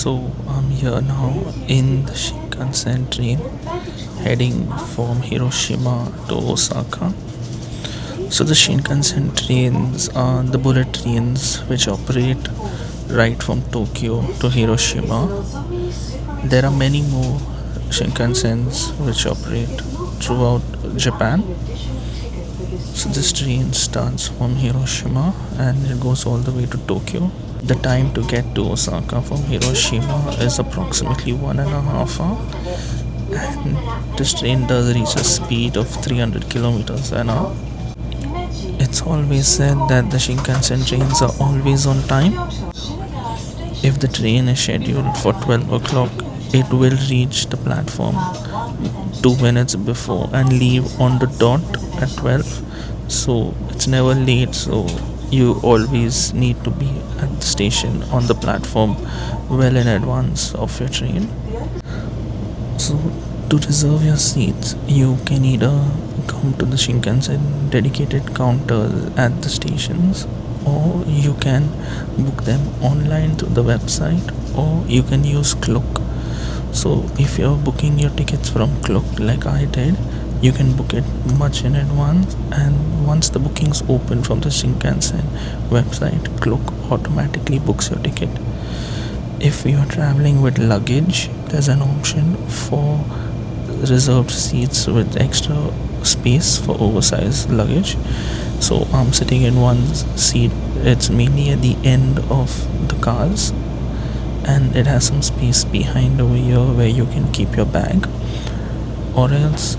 So I'm here now in the Shinkansen train heading from Hiroshima to Osaka. So the Shinkansen trains are the bullet trains which operate right from Tokyo to Hiroshima. There are many more Shinkansens which operate throughout Japan. So this train starts from Hiroshima and it goes all the way to Tokyo. The time to get to Osaka from Hiroshima is approximately 1.5 hours, and this train does reach a speed of 300 kilometers an hour. It's always said that the Shinkansen trains are always on time. If the train is scheduled for 12 o'clock, it will reach the platform 2 minutes before and leave on the dot at 12. So it's never late, so you always need to be at the station on the platform well in advance of your train. So to reserve your seats, you can either come to the Shinkansen dedicated counters at the stations, or you can book them online through the website, or you can use Klook. So if you're booking your tickets from Klook like I did, you can book it much in advance, and once the bookings open from the Shinkansen website, Klook automatically books your ticket. If you are traveling with luggage, there's an option for reserved seats with extra space for oversized luggage. So I'm sitting in one seat. It's mainly at the end of the cars, and it has some space behind over here where you can keep your bag. Or else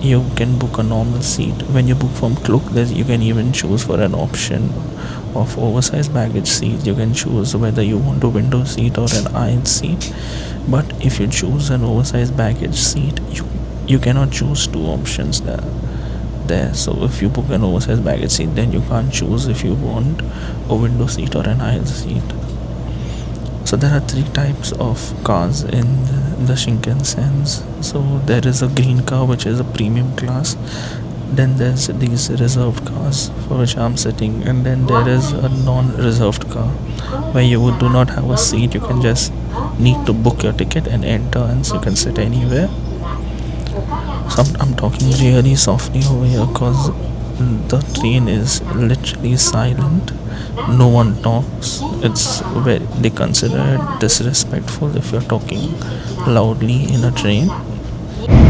you can book a normal seat. When you book from Klook, you can even choose for an option of oversized baggage seat. You can choose whether you want a window seat or an aisle seat. But if you choose an oversized baggage seat, you cannot choose two options there. So if you book an oversized baggage seat, then you can't choose if you want a window seat or an aisle seat. So there are three types of cars in the Shinkansens. So there is a green car, which is a premium class. Then there's these reserved cars for which I'm sitting, and then there is a non-reserved car where you do not have a seat. You can just need to book your ticket and enter, and so you can sit anywhere. So I'm talking really softly over here because the train is literally silent. No one talks. It's very, they consider it disrespectful if you're talking loudly in a train.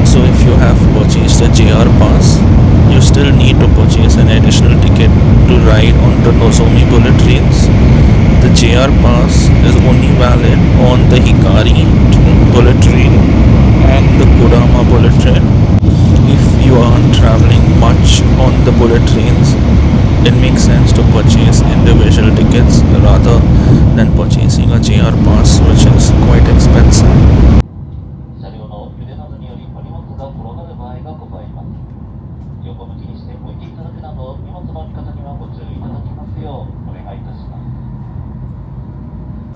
So if you have purchased a JR pass, you still need to purchase an additional ticket to ride on the Nozomi bullet trains. The JR pass is only valid on the Hikari bullet train and the Kodama bullet train. If you aren't traveling much on the bullet trains, it makes sense to purchase individual tickets rather than purchasing a JR pass, which is quite expensive. 車両の揺れなどによりお荷物が転がる場合がございます。横向きにして置いていただくなど荷物の置き方にはご注意いただきますようお願いいたします。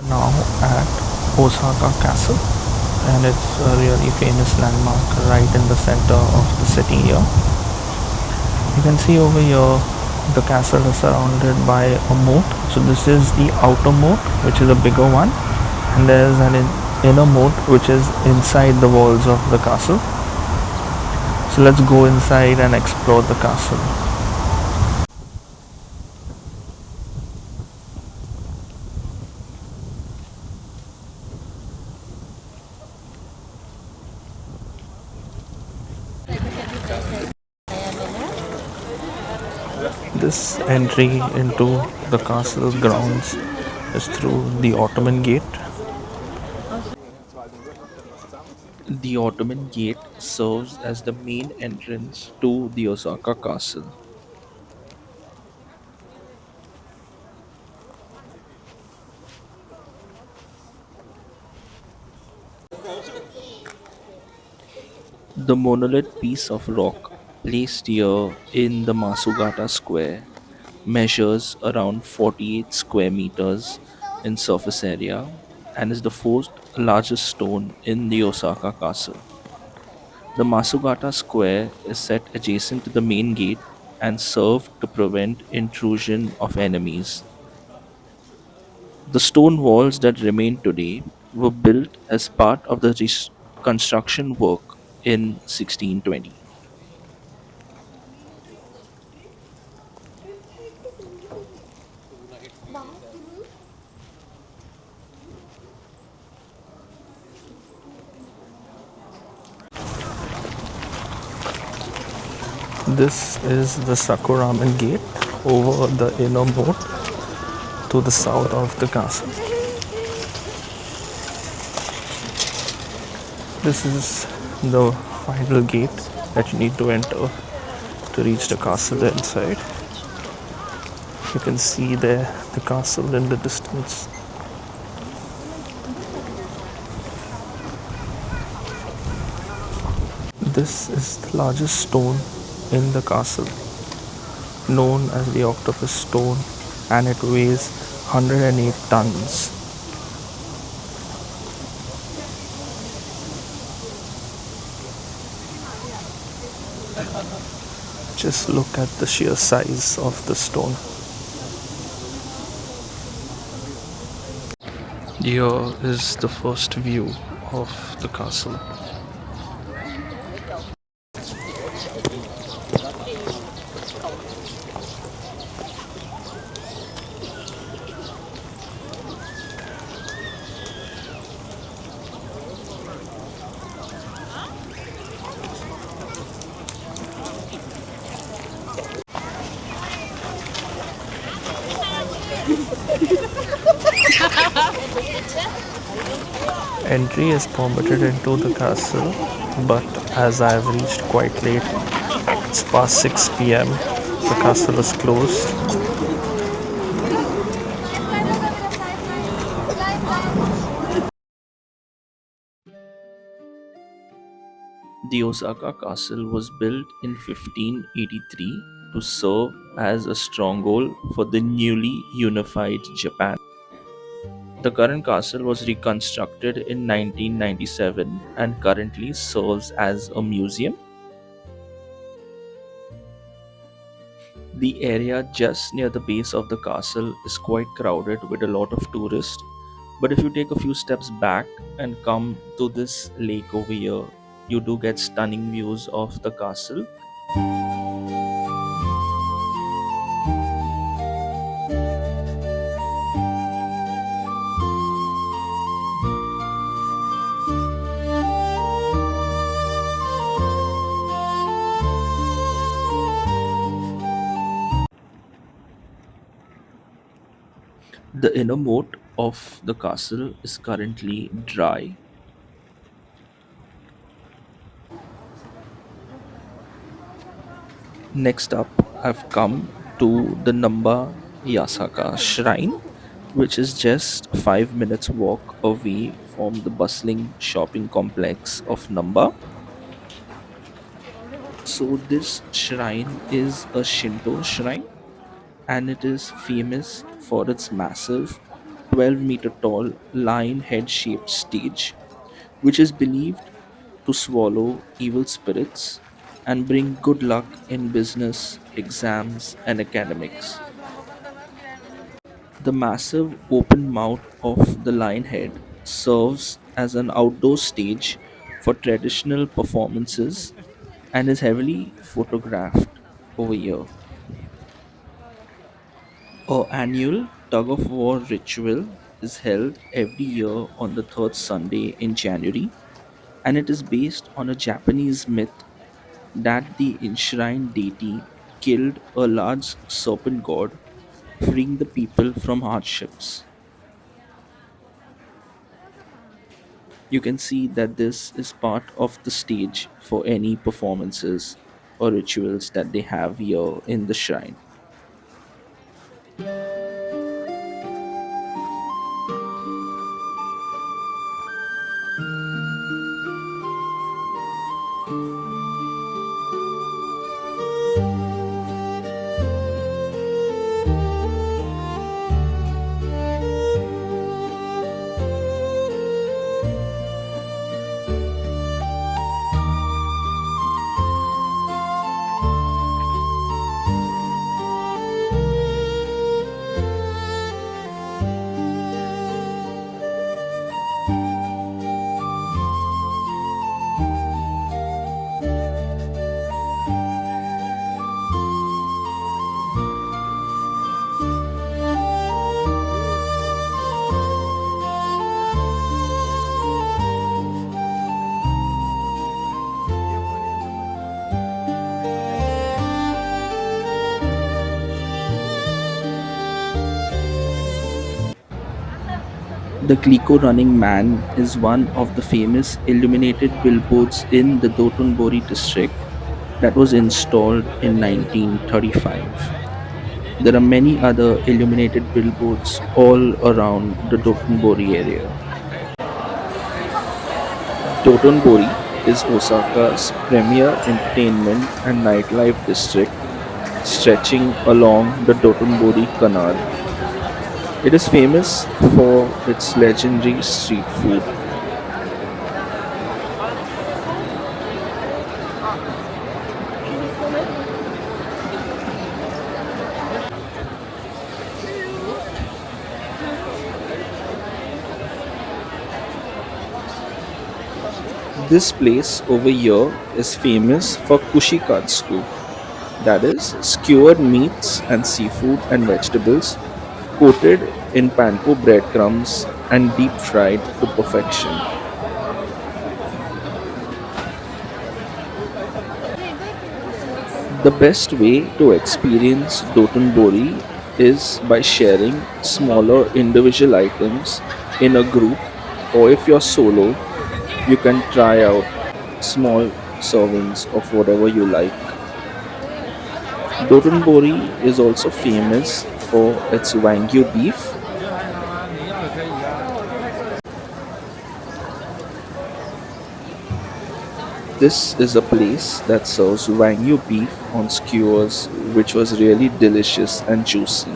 Now at Osaka Castle, and it's a really famous landmark right in the center of the city here. You can see over here the castle is surrounded by a moat. So this is the outer moat, which is a bigger one, and there is an inner moat which is inside the walls of the castle. So let's go inside and explore the castle. This entry into the castle grounds is through the Ottoman Gate. The Ottoman Gate serves as the main entrance to the Osaka Castle. The monolith piece of rock placed here in the Masugata Square measures around 48 square meters in surface area and is the fourth largest stone in the Osaka Castle. The Masugata Square is set adjacent to the main gate and served to prevent intrusion of enemies. The stone walls that remain today were built as part of the construction work in 1620. This is the Sakuramen Gate over the inner moat to the south of the castle. This is the final gate that you need to enter to reach the castle inside. You can see there the castle in the distance. This is the largest stone in the castle, known as the Octopus Stone, and it weighs 108 tons. Just look at the sheer size of the stone. Here is the first view of the castle. Entry is permitted into the castle, but as I have reached quite late, it's past 6 p.m., the castle is closed. The Osaka Castle was built in 1583 to serve as a stronghold for the newly unified Japan. The current castle was reconstructed in 1997 and currently serves as a museum. The area just near the base of the castle is quite crowded with a lot of tourists, but if you take a few steps back and come to this lake over here, you do get stunning views of the castle. The inner moat of the castle is currently dry. Next up, I've come to the Namba Yasaka shrine, which is just 5 minutes walk away from the bustling shopping complex of Namba. So this shrine is a Shinto shrine, and it is famous for its massive 12-meter tall lion head shaped stage, which is believed to swallow evil spirits and bring good luck in business, exams, and academics. The massive open mouth of the lion head serves as an outdoor stage for traditional performances and is heavily photographed over here. A annual tug of war ritual is held every year on the third Sunday in January, and it is based on a Japanese myth that the enshrined deity killed a large serpent god, freeing the people from hardships. You can see that this is part of the stage for any performances or rituals that they have here in the shrine. The Glico Running Man is one of the famous illuminated billboards in the Dotonbori district that was installed in 1935. There are many other illuminated billboards all around the Dotonbori area. Dotonbori is Osaka's premier entertainment and nightlife district stretching along the Dotonbori Canal. It is famous for its legendary street food. This place over here is famous for kushikatsu, that is, skewered meats and seafood and vegetables coated in panko breadcrumbs and deep fried to perfection. The best way to experience Dotonbori is by sharing smaller individual items in a group, or if you're solo, you can try out small servings of whatever you like. Dotonbori is also famous for its Wagyu beef. This is a place that serves Wagyu beef on skewers, which was really delicious and juicy.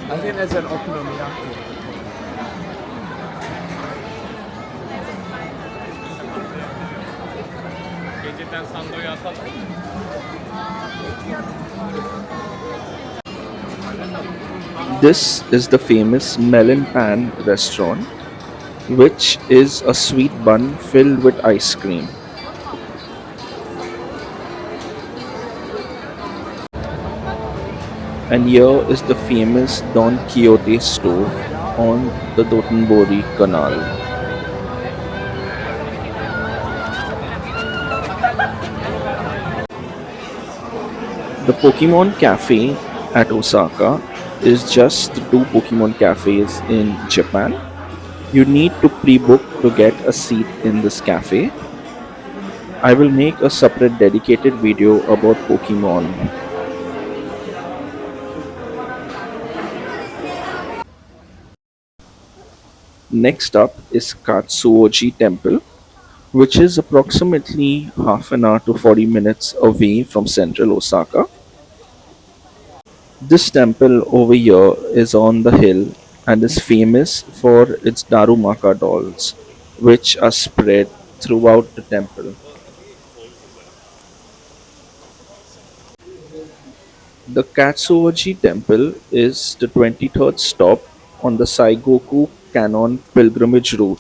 I think there's an okonomiyaki. This is the famous Melon Pan restaurant, which is a sweet bun filled with ice cream. And here is the famous Don Quixote store on the Dotonbori Canal. The Pokémon Cafe at Osaka is just the two Pokemon cafes in Japan. You need to pre-book to get a seat in this cafe. I will make a separate dedicated video about Pokemon. Next up is Katsuoji Temple, which is approximately half an hour to 40 minutes away from central Osaka. This temple over here is on the hill and is famous for its Darumaka dolls, which are spread throughout the temple. The Katsuoji Temple is the 23rd stop on the Saigoku Canon pilgrimage route.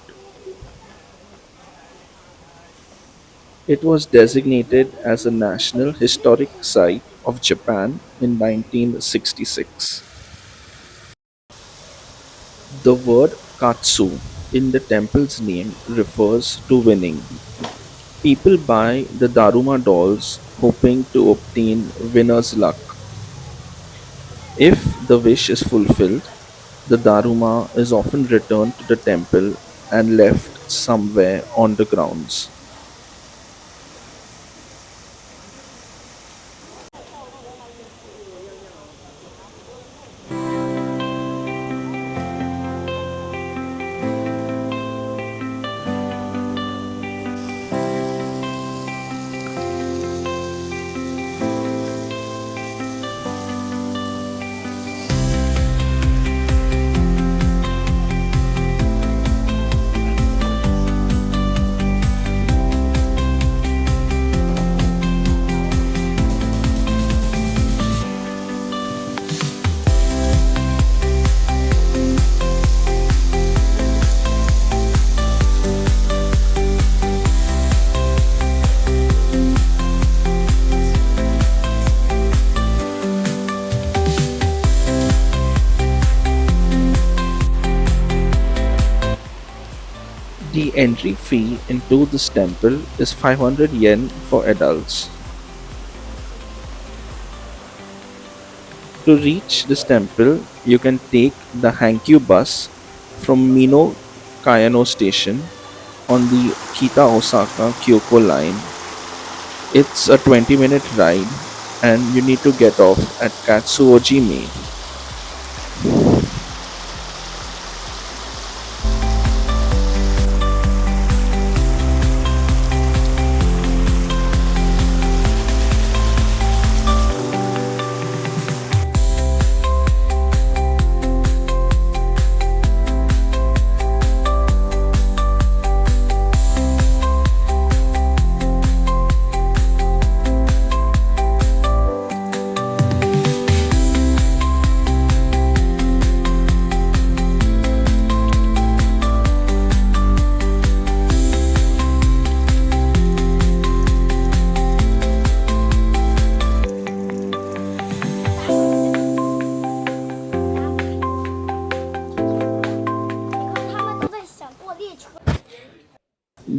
It was designated as a National Historic Site of Japan in 1966. The word "katsu" in the temple's name refers to winning. People buy the Daruma dolls hoping to obtain winner's luck. If the wish is fulfilled, the Daruma is often returned to the temple and left somewhere on the grounds. The entry fee into this temple is 500 yen for adults. To reach this temple, you can take the Hankyu bus from Mino Kayano station on the Kita Osaka Kyoko line. It's a 20-minute ride and you need to get off at Katsuoji.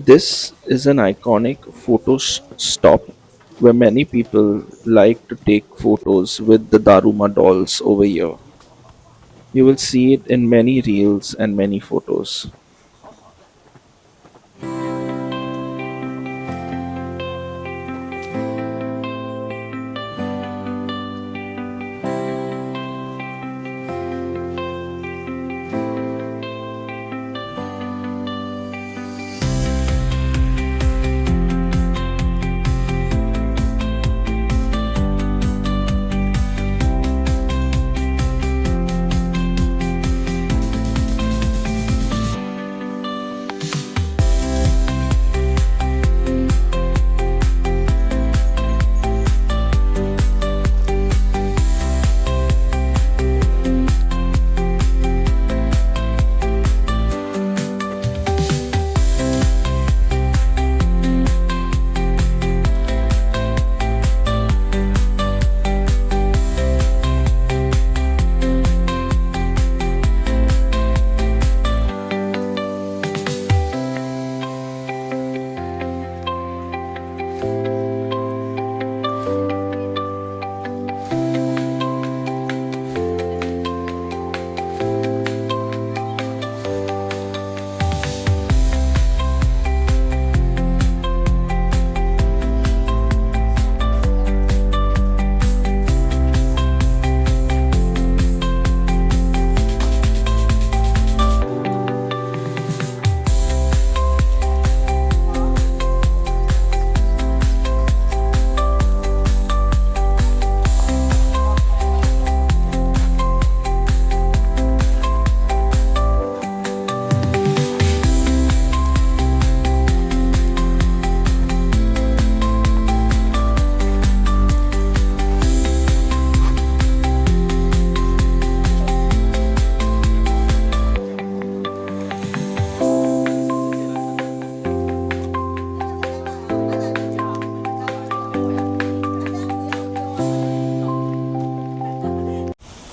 This is an iconic stop where many people like to take photos with the Daruma dolls over here. You will see it in many reels and many photos.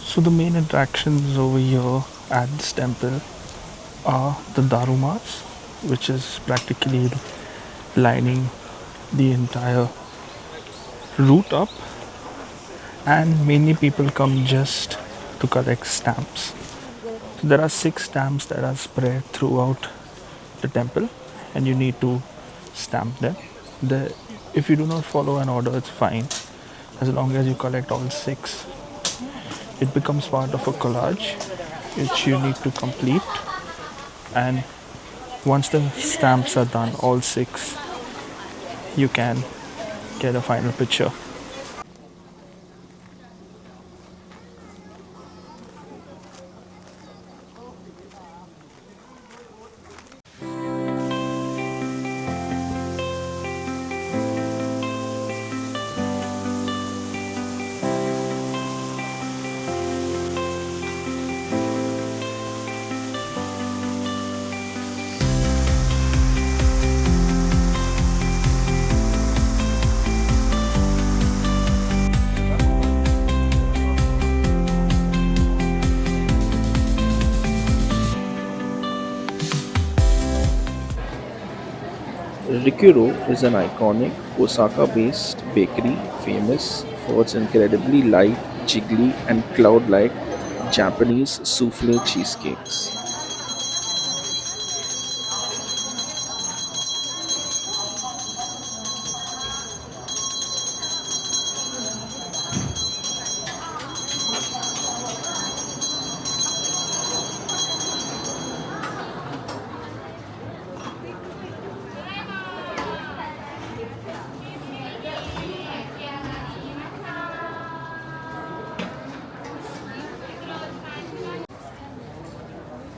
So the main attractions over here at this temple are the Darumas, which is practically lining the entire route up, and mainly people come just to collect stamps. So there are 6 stamps that are spread throughout the temple, and you need to stamp them. If you do not follow an order, it's fine. As long as you collect all 6, it becomes part of a collage which you need to complete. And once the stamps are done, all 6, you can get a final picture. Rikuro is an iconic Osaka based bakery famous for its incredibly light jiggly, and cloud like Japanese souffle cheesecakes.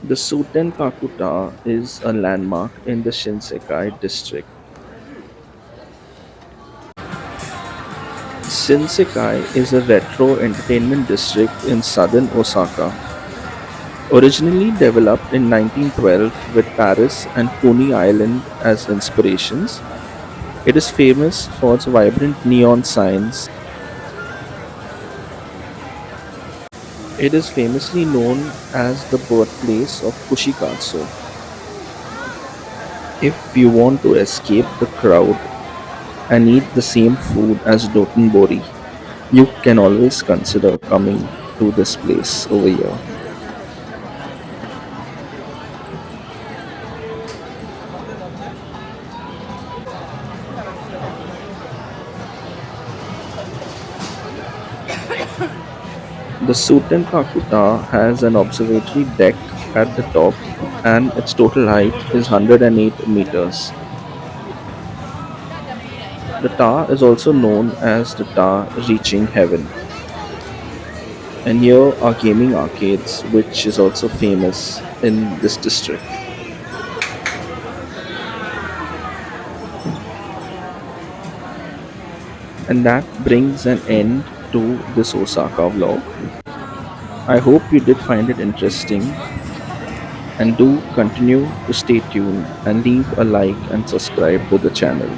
The Suten Ta is a landmark in the Shinsekai district. Shinsekai is a retro entertainment district in southern Osaka. Originally developed in 1912 with Paris and Coney Island as inspirations, it is famous for its vibrant neon signs. It is famously known as the birthplace of Kushikatsu. If you want to escape the crowd and eat the same food as Dotonbori, you can always consider coming to this place over here. The Suten Pakuta has an observatory deck at the top and its total height is 108 meters. The tower is also known as the tower reaching heaven. And here are gaming arcades which is also famous in this district. And that brings an end to this Osaka vlog. I hope you did find it interesting and do continue to stay tuned and leave a like and subscribe to the channel.